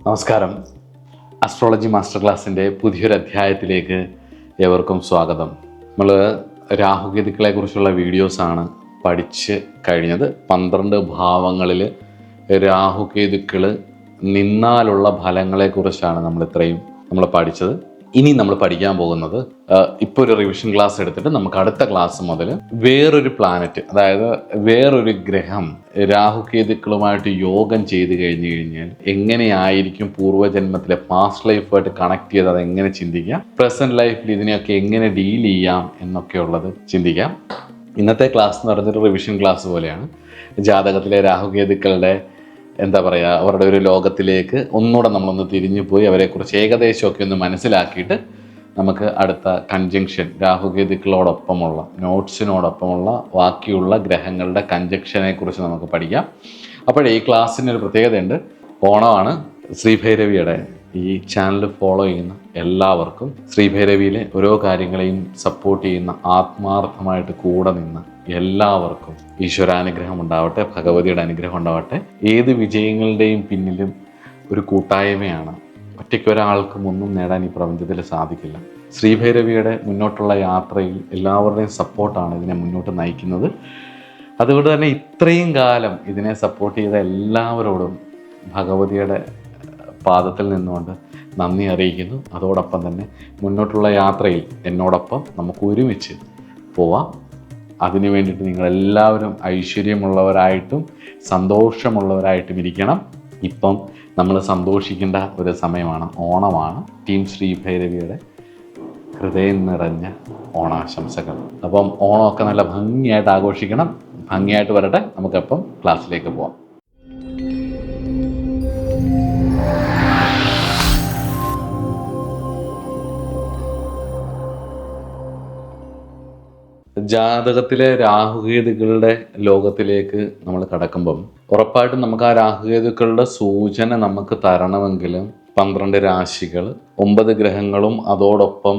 നമസ്കാരം. Astrology master ക്ലാസ്സിൻ്റെ പുതിയൊരു അധ്യായത്തിലേക്ക് ഏവർക്കും സ്വാഗതം. നമ്മൾ രാഹുകേതുക്കളെ കുറിച്ചുള്ള വീഡിയോസാണ് പഠിച്ച് കഴിഞ്ഞത്. 12 ഭാവങ്ങളിൽ രാഹുകേതുക്കൾ നിന്നാലുള്ള ഫലങ്ങളെക്കുറിച്ചാണ് നമ്മൾ പഠിച്ചത്. ഇനി നമ്മൾ പഠിക്കാൻ പോകുന്നത്, ഇപ്പോൾ ഒരു റിവിഷൻ ക്ലാസ് എടുത്തിട്ട് നമുക്ക് അടുത്ത ക്ലാസ് മുതൽ വേറൊരു പ്ലാനറ്റ്, അതായത് വേറൊരു ഗ്രഹം രാഹുകേതുക്കളുമായിട്ട് യോഗം ചെയ്ത് കഴിഞ്ഞാൽ എങ്ങനെയായിരിക്കും പൂർവ്വജന്മത്തിലെ പാസ്റ്റ് ലൈഫായിട്ട് കണക്ട് ചെയ്ത് അത് എങ്ങനെ ചിന്തിക്കാം, പ്രസന്റ് ലൈഫിൽ ഇതിനെയൊക്കെ എങ്ങനെ ഡീൽ ചെയ്യാം എന്നൊക്കെ ഉള്ളത് ചിന്തിക്കാം. ഇന്നത്തെ ക്ലാസ് എന്ന് പറഞ്ഞൊരു റിവിഷൻ ക്ലാസ് പോലെയാണ്. ജാതകത്തിലെ രാഹുകേതുക്കളുടെ അവരുടെ ഒരു ലോകത്തിലേക്ക് ഒന്നുകൂടെ നമ്മളൊന്ന് തിരിഞ്ഞു പോയി അവരെക്കുറിച്ച് ഏകദേശമൊക്കെ ഒന്ന് മനസ്സിലാക്കിയിട്ട് നമുക്ക് അടുത്ത കൺജങ്ഷൻ, രാഹുകേതുക്കളോടൊപ്പമുള്ള നോട്ട്സിനോടൊപ്പമുള്ള ബാക്കിയുള്ള ഗ്രഹങ്ങളുടെ കൺജക്ഷനെ കുറിച്ച് നമുക്ക് പഠിക്കാം. അപ്പോൾ ഈ ക്ലാസ്സിനൊരു പ്രത്യേകതയുണ്ട്. ഓണമാണ്. ശ്രീഭൈരവിയുടെ ഈ ചാനൽ ഫോളോ ചെയ്യുന്ന എല്ലാവർക്കും, ശ്രീഭൈരവിയിലെ ഓരോ കാര്യങ്ങളെയും സപ്പോർട്ട് ചെയ്യുന്ന ആത്മാർത്ഥമായിട്ട് കൂടെ നിന്ന് എല്ലാവർക്കും ഈശ്വരാനുഗ്രഹം ഉണ്ടാവട്ടെ, ഭഗവതിയുടെ അനുഗ്രഹം ഉണ്ടാവട്ടെ. ഏത് വിജയങ്ങളുടെയും പിന്നിലും ഒരു കൂട്ടായ്മയാണ്. ഒറ്റയ്ക്ക് ഒരാൾക്കും ഒന്നും നേടാൻ ഈ പ്രപഞ്ചത്തിൽ സാധിക്കില്ല. ശ്രീഭൈരവിയുടെ മുന്നോട്ടുള്ള യാത്രയിൽ എല്ലാവരുടെയും സപ്പോർട്ടാണ് ഇതിനെ മുന്നോട്ട് നയിക്കുന്നത്. അതുകൊണ്ട് തന്നെ ഇത്രയും കാലം ഇതിനെ സപ്പോർട്ട് ചെയ്ത എല്ലാവരോടും ഭഗവതിയുടെ പാദത്തിൽ നിന്നുകൊണ്ട് നന്ദി അറിയിക്കുന്നു. അതോടൊപ്പം തന്നെ മുന്നോട്ടുള്ള യാത്രയിൽ എന്നോടൊപ്പം നമുക്ക് ഒരുമിച്ച് പോവാം. അതിനു വേണ്ടിയിട്ട് നിങ്ങളെല്ലാവരും ഐശ്വര്യമുള്ളവരായിട്ടും സന്തോഷമുള്ളവരായിട്ടും ഇരിക്കണം. ഇപ്പം നമ്മൾ സന്തോഷിക്കേണ്ട ഒരു സമയമാണ്, ഓണമാണ്. ടീം ശ്രീഭൈരവിയുടെ ഹൃദയം നിറഞ്ഞ ഓണാശംസകൾ. അപ്പം ഓണമൊക്കെ നല്ല ഭംഗിയായിട്ട് ആഘോഷിക്കണം. ഭംഗിയായിട്ട് വരട്ടെ. നമുക്കപ്പം ക്ലാസ്സിലേക്ക് പോവാം. ജാതകത്തിലെ രാഹുകേതുക്കളുടെ ലോകത്തിലേക്ക് നമ്മൾ കടക്കുമ്പം ഉറപ്പായിട്ടും നമുക്ക് ആ രാഹുകേതുക്കളുടെ സൂചന നമുക്ക് തരണമെങ്കിലും 12 രാശികൾ, 9 ഗ്രഹങ്ങളും അതോടൊപ്പം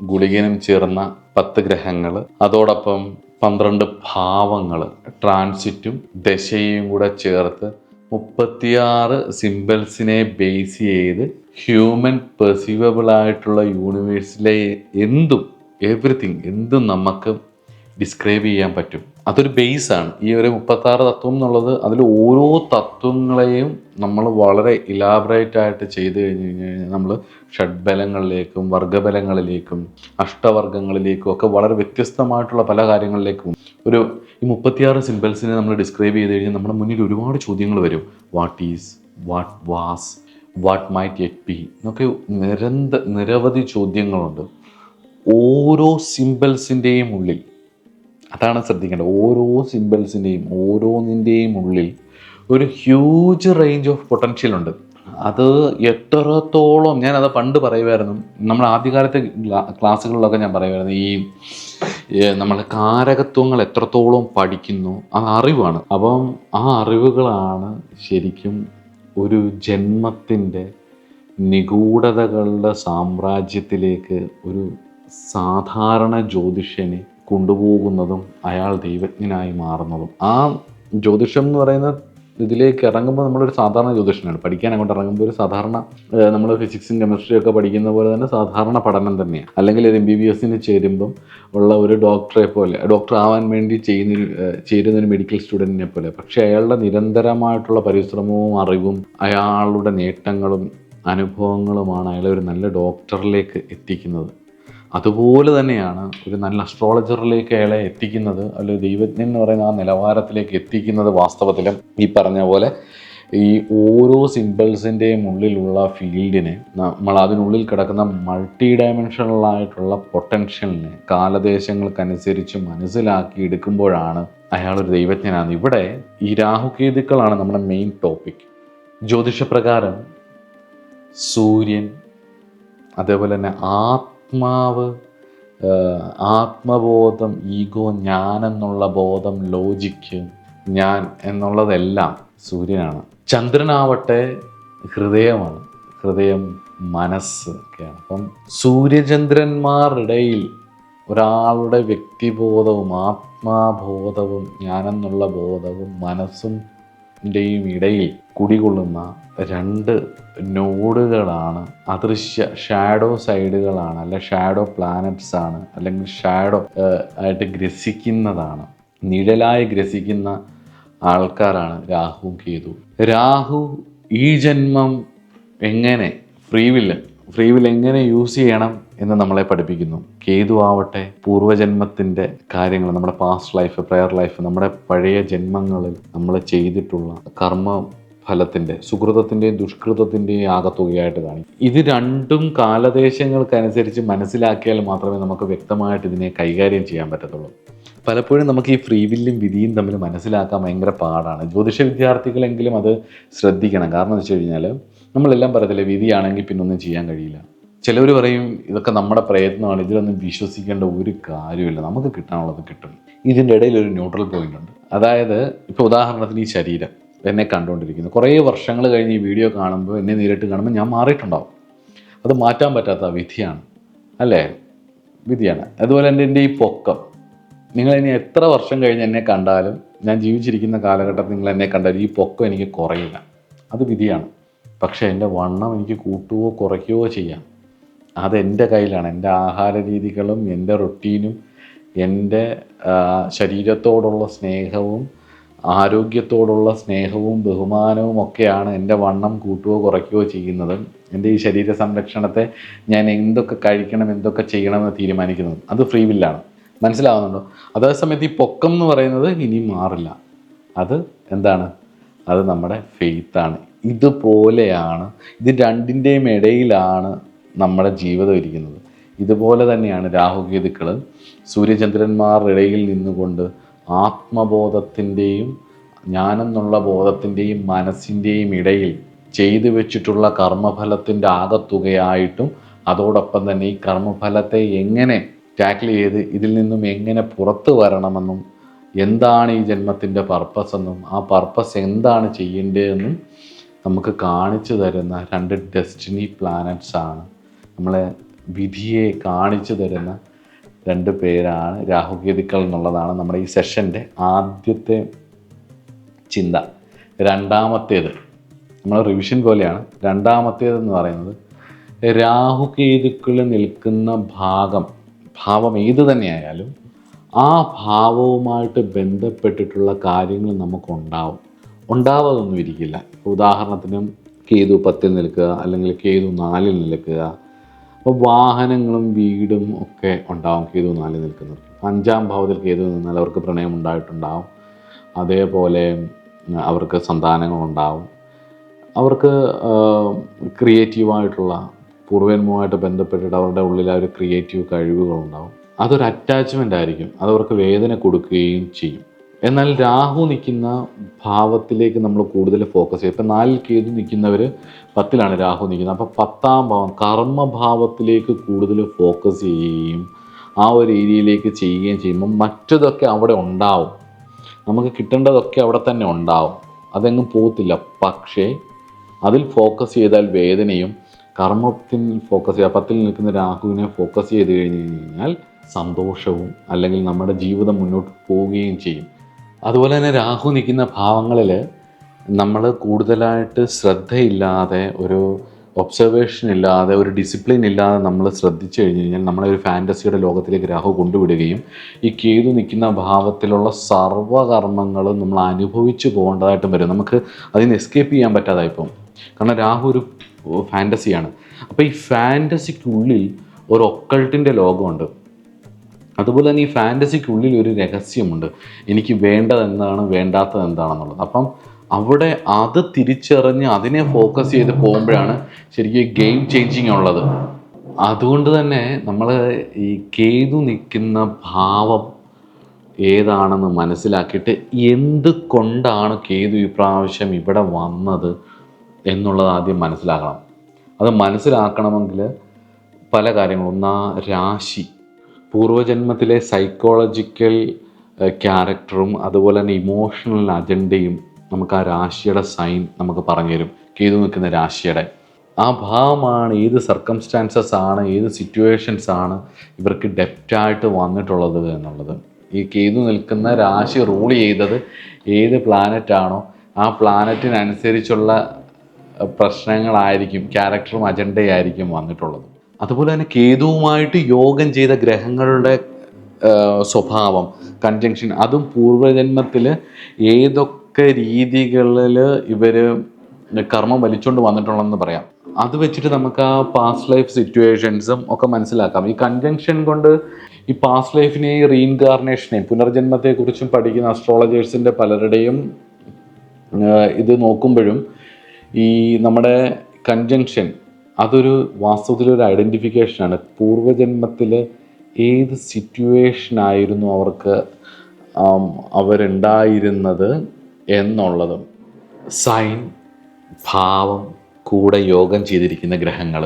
ഗുളികനും ചേർന്ന 10 ഗ്രഹങ്ങൾ, അതോടൊപ്പം 12 ഭാവങ്ങൾ, ട്രാൻസിറ്റും ദശയും കൂടെ ചേർത്ത് 36 സിംബൽസിനെ ബേസ് ചെയ്ത് ഹ്യൂമൻ പെർസീവബിൾ ആയിട്ടുള്ള യൂണിവേഴ്സിലെ എന്തും നമുക്ക് ഡിസ്ക്രൈബ് ചെയ്യാൻ പറ്റും. അതൊരു ബേസാണ്. ഈ ഒരു 36 തത്വം എന്നുള്ളത്, അതിൽ ഓരോ തത്വങ്ങളെയും നമ്മൾ വളരെ ഇലാബറേറ്റ് ആയിട്ട് ചെയ്ത് കഴിഞ്ഞാൽ നമ്മൾ ഷഡ്ബലങ്ങളിലേക്കും വർഗബലങ്ങളിലേക്കും അഷ്ടവർഗങ്ങളിലേക്കും ഒക്കെ വളരെ വ്യത്യസ്തമായിട്ടുള്ള പല കാര്യങ്ങളിലേക്കും ഈ 36 സിംബൽസിനെ നമ്മൾ ഡിസ്ക്രൈബ് ചെയ്ത് കഴിഞ്ഞാൽ നമ്മുടെ മുന്നിൽ ഒരുപാട് ചോദ്യങ്ങൾ വരും. What is, what was, what might yet B എന്നൊക്കെ നിരവധി ചോദ്യങ്ങളുണ്ട്. ഓരോ സിംബൽസിൻ്റെയും ഉള്ളിൽ, അതാണ് ശ്രദ്ധിക്കേണ്ടത്, ഓരോ സിംബൽസിൻ്റെയും ഓരോന്നിൻ്റെയും ഉള്ളിൽ ഒരു ഹ്യൂജ് റേഞ്ച് ഓഫ് പൊട്ടൻഷ്യൽ ഉണ്ട്. അത് എത്രത്തോളം, ഞാനത് പണ്ട് പറയുമായിരുന്നു, നമ്മൾ ആദ്യകാലത്തെ ക്ലാസ്സുകളിലൊക്കെ ഞാൻ പറയുമായിരുന്നു, നമ്മൾ കാരകത്വങ്ങൾ എത്രത്തോളം പഠിക്കുന്നു അത് അറിവാണ്. അപ്പം ആ അറിവുകളാണ് ശരിക്കും ഒരു ജന്മത്തിൻ്റെ നിഗൂഢതകളുടെ സാമ്രാജ്യത്തിലേക്ക് ഒരു സാധാരണ ജ്യോതിഷനെ കൊണ്ടുപോകുന്നതും അയാൾ ദൈവജ്ഞനായി മാറുന്നതും. ആ ജ്യോതിഷം എന്ന് പറയുന്ന ഇതിലേക്ക് ഇറങ്ങുമ്പോൾ നമ്മളൊരു സാധാരണ ജ്യോതിഷനാണ്. പഠിക്കാൻ അങ്ങോട്ട് ഇറങ്ങുമ്പോൾ ഒരു സാധാരണ, നമ്മൾ ഫിസിക്സും കെമിസ്ട്രിയും ഒക്കെ പഠിക്കുന്ന പോലെ തന്നെ സാധാരണ പഠനം തന്നെയാണ്. അല്ലെങ്കിൽ ഒരു MBBSന് ചേരുമ്പം ഉള്ള ഒരു ഡോക്ടർ ആവാൻ വേണ്ടി ചേരുന്ന ഒരു മെഡിക്കൽ സ്റ്റുഡൻറ്റിനെ പോലെ. പക്ഷേ അയാളുടെ നിരന്തരമായിട്ടുള്ള പരിശ്രമവും അറിവും അയാളുടെ നേട്ടങ്ങളും അനുഭവങ്ങളുമാണ് അയാളെ ഒരു നല്ല ഡോക്ടറിലേക്ക് എത്തിക്കുന്നത്. അതുപോലെ തന്നെയാണ് ഒരു നല്ല അസ്ട്രോളജറിലേക്ക് അയാളെ എത്തിക്കുന്നത്, അല്ലെങ്കിൽ ദൈവജ്ഞൻ എന്ന് പറയുന്ന ആ നിലവാരത്തിലേക്ക് എത്തിക്കുന്നത്. വാസ്തവത്തിലും ഈ പറഞ്ഞ പോലെ ഈ ഓരോ സിംബൽസിൻ്റെയും ഉള്ളിലുള്ള ഫീൽഡിനെ, നമ്മൾ അതിനുള്ളിൽ കിടക്കുന്ന മൾട്ടി ഡയമെൻഷണലായിട്ടുള്ള പൊട്ടൻഷ്യലിനെ കാലദേശങ്ങൾക്കനുസരിച്ച് മനസ്സിലാക്കി എടുക്കുമ്പോഴാണ് അയാളൊരു ദൈവജ്ഞനാണ്. ഇവിടെ ഈ രാഹുകേതുക്കളാണ് നമ്മുടെ മെയിൻ ടോപ്പിക്. ജ്യോതിഷപ്രകാരം സൂര്യൻ, അതേപോലെ തന്നെ ആത്മബോധം, ഈഗോ, ഞാൻ എന്നുള്ള ബോധം, ലോജിക്ക്, ഞാൻ എന്നുള്ളതെല്ലാം സൂര്യനാണ്. ചന്ദ്രനാവട്ടെ ഹൃദയമാണ്. ഹൃദയം, മനസ്സ് ഒക്കെയാണ്. അപ്പം സൂര്യചന്ദ്രന്മാരിടയിൽ ഒരാളുടെ വ്യക്തിബോധവും ആത്മാബോധവും ഞാനെന്നുള്ള ബോധവും മനസ്സും ൻ്റെയും ഇടയിൽ കുടികൊള്ളുന്ന 2 നോഡുകളാണ്, അദൃശ്യ ഷാഡോ സൈഡുകളാണ്, അല്ലെ ഷാഡോ പ്ലാനറ്റ്സ് ആണ്, അല്ലെങ്കിൽ ഷാഡോ ആയിട്ട് ഗ്രസിക്കുന്നതാണ്, നിഴലായി ഗ്രസിക്കുന്ന ആൾക്കാരാണ് രാഹു കേതു. രാഹു ഈ ജന്മം എങ്ങനെ ഫ്രീ വില്ല് എങ്ങനെ യൂസ് ചെയ്യണം എന്ന് നമ്മളെ പഠിപ്പിക്കുന്നു. കേതു ആവട്ടെ പൂർവ്വജന്മത്തിൻ്റെ കാര്യങ്ങൾ, നമ്മുടെ പാസ്റ്റ് ലൈഫ്, പ്രയർ ലൈഫ്, നമ്മുടെ പഴയ ജന്മങ്ങളിൽ നമ്മൾ ചെയ്തിട്ടുള്ള കർമ്മ ഫലത്തിൻ്റെ, സുകൃതത്തിൻ്റെയും ദുഷ്കൃതത്തിൻ്റെയും ആകത്തുകയായിട്ട് കാണിക്കും. ഇത് രണ്ടും കാലദേശങ്ങൾക്കനുസരിച്ച് മനസ്സിലാക്കിയാൽ മാത്രമേ നമുക്ക് വ്യക്തമായിട്ട് ഇതിനെ കൈകാര്യം ചെയ്യാൻ പറ്റത്തുള്ളൂ. പലപ്പോഴും നമുക്ക് ഈ ഫ്രീ വില്ലും വിധിയും തമ്മിൽ മനസ്സിലാക്കാൻ ഭയങ്കര പാടാണ്. ജ്യോതിഷ വിദ്യാർത്ഥികളെങ്കിലും അത് ശ്രദ്ധിക്കണം. കാരണം എന്ന് വെച്ച് കഴിഞ്ഞാൽ നമ്മളെല്ലാം പറയത്തില്ലേ വിധിയാണെങ്കിൽ പിന്നൊന്നും ചെയ്യാൻ കഴിയില്ല. ചിലവർ പറയും ഇതൊക്കെ നമ്മുടെ പ്രയത്നമാണ്, ഇതിലൊന്നും വിശ്വസിക്കേണ്ട ഒരു കാര്യമില്ല, നമുക്ക് കിട്ടാനുള്ളത് കിട്ടും. ഇതിൻ്റെ ഇടയിൽ ഒരു ന്യൂട്രൽ പോയിന്റ് ഉണ്ട്. അതായത് ഇപ്പോൾ ഉദാഹരണത്തിന് ഈ ശരീരം എന്നെ കണ്ടുകൊണ്ടിരിക്കുന്നു, കുറേ വർഷങ്ങൾ കഴിഞ്ഞ് ഈ വീഡിയോ കാണുമ്പോൾ, എന്നെ നേരിട്ട് കാണുമ്പോൾ ഞാൻ മാറിയിട്ടുണ്ടാവും. അത് മാറ്റാൻ പറ്റാത്ത വിധിയാണ്, അല്ലേ? വിധിയാണ്. അതുപോലെ തന്നെ എൻ്റെ ഈ പൊക്കം, നിങ്ങൾ ഇനി എത്ര വർഷം കഴിഞ്ഞ് എന്നെ കണ്ടാലും, ഞാൻ ജീവിച്ചിരിക്കുന്ന കാലഘട്ടത്തിൽ നിങ്ങൾ എന്നെ കണ്ടാലും ഈ പൊക്കം എനിക്ക് കുറയില്ല, അത് വിധിയാണ്. പക്ഷേ എൻ്റെ വണ്ണം എനിക്ക് കൂട്ടുകയോ കുറയ്ക്കുകയോ ചെയ്യാം, അതെൻ്റെ കയ്യിലാണ്. എൻ്റെ ആഹാര രീതികളും എൻ്റെ റൊട്ടീനും എൻ്റെ ശരീരത്തോടുള്ള സ്നേഹവും ആരോഗ്യത്തോടുള്ള സ്നേഹവും ബഹുമാനവും ഒക്കെയാണ് എൻ്റെ വണ്ണം കൂട്ടുകയോ കുറയ്ക്കുകയോ ചെയ്യുന്നത്. എൻ്റെ ഈ ശരീര സംരക്ഷണത്തെ ഞാൻ എന്തൊക്കെ കഴിക്കണം, എന്തൊക്കെ ചെയ്യണമെന്ന് തീരുമാനിക്കുന്നത്. അത് ഫ്രീ വില്ലാണ്. മനസ്സിലാവുന്നുണ്ടോ? അതേസമയത്ത് ഈ പൊക്കം എന്ന് പറയുന്നത് ഇനി മാറില്ല. അത് എന്താണ്? അത് നമ്മുടെ ഫെയ്ത്താണ്. ഇതുപോലെയാണ്, ഇത് രണ്ടിൻ്റെയും ഇടയിലാണ് നമ്മുടെ ജീവിതം ഇരിക്കുന്നത്. ഇതുപോലെ തന്നെയാണ് രാഹുകേതുക്കൾ സൂര്യചന്ദ്രന്മാരുടെ ഇടയിൽ നിന്നുകൊണ്ട് ആത്മബോധത്തിൻ്റെയും ഞാനെന്നുള്ള ബോധത്തിൻ്റെയും മനസ്സിൻ്റെയും ഇടയിൽ ചെയ്തു വെച്ചിട്ടുള്ള കർമ്മഫലത്തിൻ്റെ ആകത്തുകയായിട്ടും, അതോടൊപ്പം തന്നെ ഈ കർമ്മഫലത്തെ എങ്ങനെ ടാക്കിൾ ചെയ്ത് ഇതിൽ നിന്നും എങ്ങനെ പുറത്തു വരണമെന്നും, എന്താണ് ഈ ജന്മത്തിൻ്റെ പർപ്പസ് എന്നും, ആ പർപ്പസ് എന്താണ് ചെയ്യേണ്ടതെന്നും നമുക്ക് കാണിച്ചു തരുന്ന 2 ഡെസ്റ്റിനി പ്ലാനറ്റ്സ് ആണ്. നമ്മളെ വിധിയെ കാണിച്ചു തരുന്ന 2 പേരാണ് രാഹുകേതുക്കൾ എന്നുള്ളതാണ് നമ്മുടെ ഈ സെഷൻ്റെ ആദ്യത്തെ ചിന്ത. രണ്ടാമത്തേത് നമ്മൾ റിവിഷൻ പോലെയാണ്. രണ്ടാമത്തേതെന്ന് പറയുന്നത് രാഹുകേതുക്കൾ നിൽക്കുന്ന ഭാവം ഏത് തന്നെയായാലും ആ ഭാവവുമായിട്ട് ബന്ധപ്പെട്ടിട്ടുള്ള കാര്യങ്ങൾ നമുക്കുണ്ടാവും. ഉണ്ടാവാതൊന്നും ഇരിക്കില്ല. ഉദാഹരണത്തിന് കേതു 10-ൽ നിൽക്കുക, അല്ലെങ്കിൽ കേതു 4-ൽ നിൽക്കുക. അപ്പോൾ വാഹനങ്ങളും വീടും ഒക്കെ ഉണ്ടാവും കേതു 4-ൽ നിൽക്കുന്നവർക്ക്. 5-ാം ഭാവത്തിൽ കേതു നിന്നാൽ അവർക്ക് പ്രണയം ഉണ്ടായിട്ടുണ്ടാവും. അതേപോലെ അവർക്ക് സന്താനങ്ങളുണ്ടാവും. അവർക്ക് ക്രിയേറ്റീവായിട്ടുള്ള പൂർവ്വജന്മവുമായിട്ട് ബന്ധപ്പെട്ടിട്ട് അവരുടെ ഉള്ളിൽ ആ ഒരു ക്രിയേറ്റീവ് കഴിവുകളുണ്ടാവും. അതൊരു അറ്റാച്ച്മെൻ്റ് ആയിരിക്കും, അതവർക്ക് വേദന കൊടുക്കുകയും ചെയ്യും. എന്നാൽ രാഹു നിൽക്കുന്ന ഭാവത്തിലേക്ക് നമ്മൾ കൂടുതൽ ഫോക്കസ് ചെയ്യും. ഇപ്പം 4-ൽ കേതു നിൽക്കുന്നവർ 10-ലാണ് രാഹു നിൽക്കുന്നത്. അപ്പോൾ 10-ാം ഭാവം കർമ്മഭാവത്തിലേക്ക് കൂടുതൽ ഫോക്കസ് ചെയ്യുകയും ആ ഒരു ഏരിയയിലേക്ക് ചെയ്യുകയും ചെയ്യുമ്പോൾ മറ്റതൊക്കെ അവിടെ ഉണ്ടാവും. നമുക്ക് കിട്ടേണ്ടതൊക്കെ അവിടെ തന്നെ ഉണ്ടാവും, അതെങ്ങും പോകത്തില്ല. പക്ഷേ അതിൽ ഫോക്കസ് ചെയ്താൽ വേദനയും, കർമ്മത്തിൽ ഫോക്കസ് ചെയ്യുക 10-ൽ നിൽക്കുന്ന രാഹുവിനെ ഫോക്കസ് ചെയ്ത് കഴിഞ്ഞാൽ സന്തോഷവും, അല്ലെങ്കിൽ നമ്മുടെ ജീവിതം മുന്നോട്ട് പോവുകയും ചെയ്യും. അതുപോലെ തന്നെ രാഹു നിൽക്കുന്ന ഭാവങ്ങളിൽ നമ്മൾ കൂടുതലായിട്ട് ശ്രദ്ധയില്ലാതെ, ഒരു ഒബ്സർവേഷൻ ഇല്ലാതെ, ഒരു ഡിസിപ്ലിൻ ഇല്ലാതെ നമ്മൾ ശ്രദ്ധിച്ചു കഴിഞ്ഞ് കഴിഞ്ഞാൽ നമ്മളെ ഒരു ഫാൻറ്റസിയുടെ ലോകത്തിലേക്ക് രാഹു കൊണ്ടുവിടുകയും ഈ കേതു നിൽക്കുന്ന ഭാവത്തിലുള്ള സർവ്വകർമ്മങ്ങളും നമ്മൾ അനുഭവിച്ചു പോകേണ്ടതായിട്ടും വരും. നമുക്ക് അതിന് എസ്കേപ്പ് ചെയ്യാൻ പറ്റാതായി പോകും. കാരണം രാഹു ഒരു ഫാൻറ്റസിയാണ്. അപ്പോൾ ഈ ഫാൻറ്റസിക്കുള്ളിൽ ഒരു ഒക്കൾട്ടിൻ്റെ ലോകമുണ്ട്. അതുപോലെ തന്നെ ഈ ഫാൻറ്റസിക്കുള്ളിൽ ഒരു രഹസ്യമുണ്ട്, എനിക്ക് വേണ്ടത് എന്താണ്, വേണ്ടാത്തത് എന്താണെന്നുള്ളത്. അപ്പം അവിടെ അത് തിരിച്ചറിഞ്ഞ് അതിനെ ഫോക്കസ് ചെയ്ത് പോകുമ്പോഴാണ് ശരിക്കും ഗെയിം ചേഞ്ചിങ് ഉള്ളത്. അതുകൊണ്ട് തന്നെ നമ്മൾ ഈ കേതു നിൽക്കുന്ന ഭാവം ഏതാണെന്ന് മനസ്സിലാക്കിയിട്ട് എന്ത് കൊണ്ടാണ് കേതു ഈ പ്രാവശ്യം ഇവിടെ വന്നത് എന്നുള്ളത് ആദ്യം മനസ്സിലാക്കണം. അത് മനസ്സിലാക്കണമെങ്കിൽ പല കാര്യങ്ങളും. ഒന്നാ രാശി, പൂർവ്വജന്മത്തിലെ സൈക്കോളജിക്കൽ ക്യാരക്ടറും അതുപോലെ തന്നെ ഇമോഷണൽ അജണ്ടയും നമുക്ക് ആ രാശിയുടെ സൈൻ നമുക്ക് പറഞ്ഞു തരും. കേതു നിൽക്കുന്ന രാശിയുടെ ആ ഭാവമാണ്, ഏത് സർക്കംസ്റ്റാൻസസ് ആണ്, ഏത് സിറ്റുവേഷൻസ് ആണ് ഇവർക്ക് ഡെപ്റ്റായിട്ട് വന്നിട്ടുള്ളത് എന്നുള്ളത്. ഈ കേതു നിൽക്കുന്ന രാശി റൂൾ ചെയ്തത് ഏത് പ്ലാനറ്റാണോ ആ പ്ലാനറ്റിനനുസരിച്ചുള്ള പ്രശ്നങ്ങളായിരിക്കും, ക്യാരക്ടറും അജണ്ടയായിരിക്കും വന്നിട്ടുള്ളത്. അതുപോലെ തന്നെ കേതുവുമായിട്ട് യോഗം ചെയ്ത ഗ്രഹങ്ങളുടെ സ്വഭാവം, കൺജങ്ഷൻ, അതും പൂർവ്വജന്മത്തിൽ ഏതൊക്കെ രീതികളിൽ ഇവർ കർമ്മം വലിച്ചുകൊണ്ട് വന്നിട്ടുള്ളതെന്ന് പറയാം. അത് വെച്ചിട്ട് നമുക്ക് ആ പാസ്റ്റ് ലൈഫ് സിറ്റുവേഷൻസും ഒക്കെ മനസ്സിലാക്കാം. ഈ കൺജങ്ഷൻ കൊണ്ട് ഈ പാസ്റ്റ് ലൈഫിനെയും റീഇൻകാർണേഷനെയും പുനർജന്മത്തെക്കുറിച്ചും പഠിക്കുന്ന അസ്ട്രോളജേഴ്സിൻ്റെ പലരുടെയും ഇത് നോക്കുമ്പോഴും ഈ നമ്മുടെ കൺജങ്ഷൻ അതൊരു വാസ്തവത്തിലൊരു ഐഡൻറ്റിഫിക്കേഷനാണ്. പൂർവ്വജന്മത്തിൽ ഏത് സിറ്റുവേഷനായിരുന്നു അവരുണ്ടായിരുന്നത് എന്നുള്ളതും, സൈൻ, ഭാവം, കൂടെ യോഗം ചെയ്തിരിക്കുന്ന ഗ്രഹങ്ങൾ,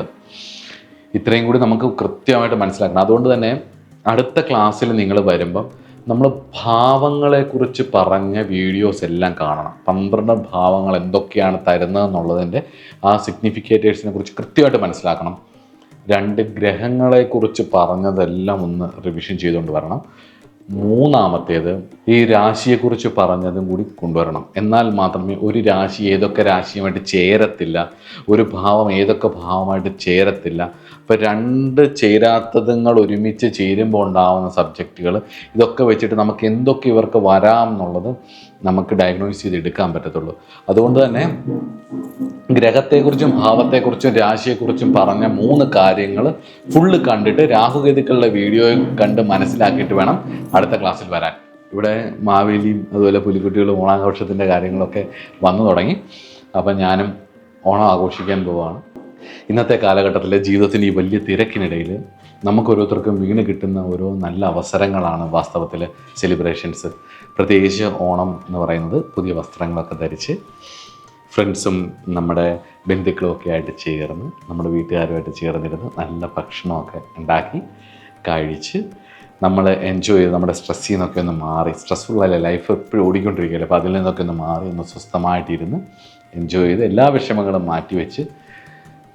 ഇത്രയും കൂടി നമുക്ക് കൃത്യമായിട്ട് മനസ്സിലാക്കണം. അതുകൊണ്ട് തന്നെ അടുത്ത ക്ലാസ്സിൽ നിങ്ങൾ വരുമ്പം നമ്മൾ ഭാവങ്ങളെക്കുറിച്ച് പറഞ്ഞ വീഡിയോസ് എല്ലാം കാണണം. 12 ഭാവങ്ങൾ എന്തൊക്കെയാണ് തരുന്നതെന്നുള്ളതിൻ്റെ ആ സിഗ്നിഫിക്കേറ്റേഴ്സിനെ കുറിച്ച് കൃത്യമായിട്ട് മനസ്സിലാക്കണം. 2 ഗ്രഹങ്ങളെക്കുറിച്ച് പറഞ്ഞതെല്ലാം ഒന്ന് റിവിഷൻ ചെയ്തുകൊണ്ട് വരണം. 3-മത്തേത് ഈ രാശിയെക്കുറിച്ച് പറഞ്ഞതും കൂടി കൊണ്ടുവരണം. എന്നാൽ മാത്രമേ ഒരു രാശി ഏതൊക്കെ രാശിയുമായിട്ട് ചേരത്തില്ല, ഒരു ഭാവം ഏതൊക്കെ ഭാവമായിട്ട് ചേരത്തില്ല, അപ്പോൾ 2 ചേരാത്തതുങ്ങൾ ഒരുമിച്ച് ചേരുമ്പോൾ ഉണ്ടാകുന്ന സബ്ജക്റ്റുകൾ, ഇതൊക്കെ വെച്ചിട്ട് നമുക്ക് എന്തൊക്കെ ഇവർക്ക് വരാം എന്നുള്ളത് നമുക്ക് ഡയഗ്നോസ് ചെയ്തെടുക്കാൻ പറ്റത്തുള്ളൂ. അതുകൊണ്ട് തന്നെ ഗ്രഹത്തെക്കുറിച്ചും ഭാവത്തെക്കുറിച്ചും രാശിയെക്കുറിച്ചും പറഞ്ഞ 3 കാര്യങ്ങൾ ഫുള്ള് കണ്ടിട്ട് രാഹുകേതുക്കളുടെ വീഡിയോ കണ്ട് മനസ്സിലാക്കിയിട്ട് വേണം അടുത്ത ക്ലാസ്സിൽ വരാൻ. ഇവിടെ മാവേലിയും അതുപോലെ പുലിക്കുട്ടികളും ഓണാഘോഷത്തിൻ്റെ കാര്യങ്ങളൊക്കെ വന്നു തുടങ്ങി. അപ്പം ഞാനും ഓണം ആഘോഷിക്കാൻ പോവുകയാണ്. ഇന്നത്തെ കാലഘട്ടത്തിലെ ജീവിതത്തിൻ്റെ ഈ വലിയ തിരക്കിനിടയിൽ നമുക്കോരോരുത്തർക്കും വീണ് കിട്ടുന്ന ഓരോ നല്ല അവസരങ്ങളാണ് വാസ്തവത്തിൽ സെലിബ്രേഷൻസ്. പ്രത്യേകിച്ച് ഓണം എന്ന് പറയുന്നത് പുതിയ വസ്ത്രങ്ങളൊക്കെ ധരിച്ച് ഫ്രണ്ട്സും നമ്മുടെ ബന്ധുക്കളും ഒക്കെ ആയിട്ട് ചേർന്ന്, നമ്മുടെ വീട്ടുകാരുമായിട്ട് ചേർന്നിരുന്ന് നല്ല ഭക്ഷണമൊക്കെ ഉണ്ടാക്കി കഴിച്ച് നമ്മൾ എൻജോയ് ചെയ്ത് നമ്മുടെ സ്ട്രെസ്സിൽ നിന്നൊക്കെ ഒന്ന് മാറി, സ്ട്രെസ്ഫുള്ളല്ല ലൈഫ് എപ്പോഴും ഓടിക്കൊണ്ടിരിക്കുകയല്ലേ, അപ്പോൾ അതിൽ നിന്നൊക്കെ ഒന്ന് മാറി ഒന്ന് സ്വസ്ഥമായിട്ടിരുന്ന് എൻജോയ് ചെയ്ത് എല്ലാ വിഷമങ്ങളും മാറ്റി വെച്ച്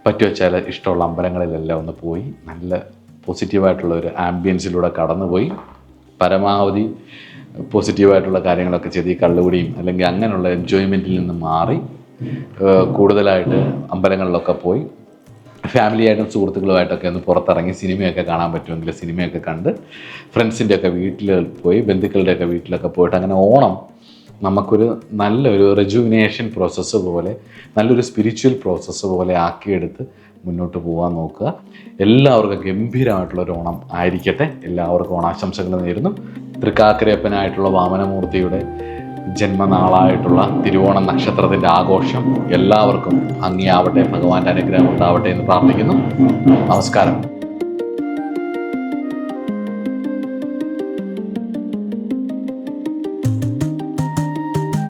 പറ്റുവെച്ചാൽ ഇഷ്ടമുള്ള അമ്പലങ്ങളിലെല്ലാം ഒന്ന് പോയി നല്ല പോസിറ്റീവായിട്ടുള്ള ഒരു ആംബിയൻസിലൂടെ കടന്നുപോയി പരമാവധി പോസിറ്റീവായിട്ടുള്ള കാര്യങ്ങളൊക്കെ ചെയ്ത് ഈ കള്ളുകുടിയും അല്ലെങ്കിൽ അങ്ങനെയുള്ള എൻജോയ്മെൻറ്റിൽ നിന്ന് മാറി കൂടുതലായിട്ട് അമ്പലങ്ങളിലൊക്കെ പോയി ഫാമിലിയായിട്ടും സുഹൃത്തുക്കളുമായിട്ടൊക്കെ ഒന്ന് പുറത്തിറങ്ങി സിനിമയൊക്കെ കാണാൻ പറ്റുമെങ്കിൽ സിനിമയൊക്കെ കണ്ട് ഫ്രണ്ട്സിൻ്റെയൊക്കെ വീട്ടിൽ പോയി ബന്ധുക്കളുടെയൊക്കെ വീട്ടിലൊക്കെ പോയിട്ട് അങ്ങനെ ഓണം നമുക്കൊരു നല്ലൊരു റെജുവിനേഷൻ പ്രോസസ്സ് പോലെ, നല്ലൊരു സ്പിരിച്വൽ പ്രോസസ്സ് പോലെ ആക്കിയെടുത്ത് മുന്നോട്ട് പോകാൻ നോക്കുക. എല്ലാവർക്കും ഗംഭീരമായിട്ടുള്ളൊരു ഓണം ആയിരിക്കട്ടെ. എല്ലാവർക്കും ഓണാശംസകൾ നേരുന്നു. തൃക്കാക്കരയപ്പനായിട്ടുള്ള വാമനമൂർത്തിയുടെ ജന്മനാളായിട്ടുള്ള തിരുവോണ നക്ഷത്രത്തിൻ്റെ ആഘോഷം എല്ലാവർക്കും ഭംഗിയാവട്ടെ, ഭഗവാന്റെ അനുഗ്രഹം ഉണ്ടാവട്ടെ എന്ന് പ്രാർത്ഥിക്കുന്നു. നമസ്കാരം.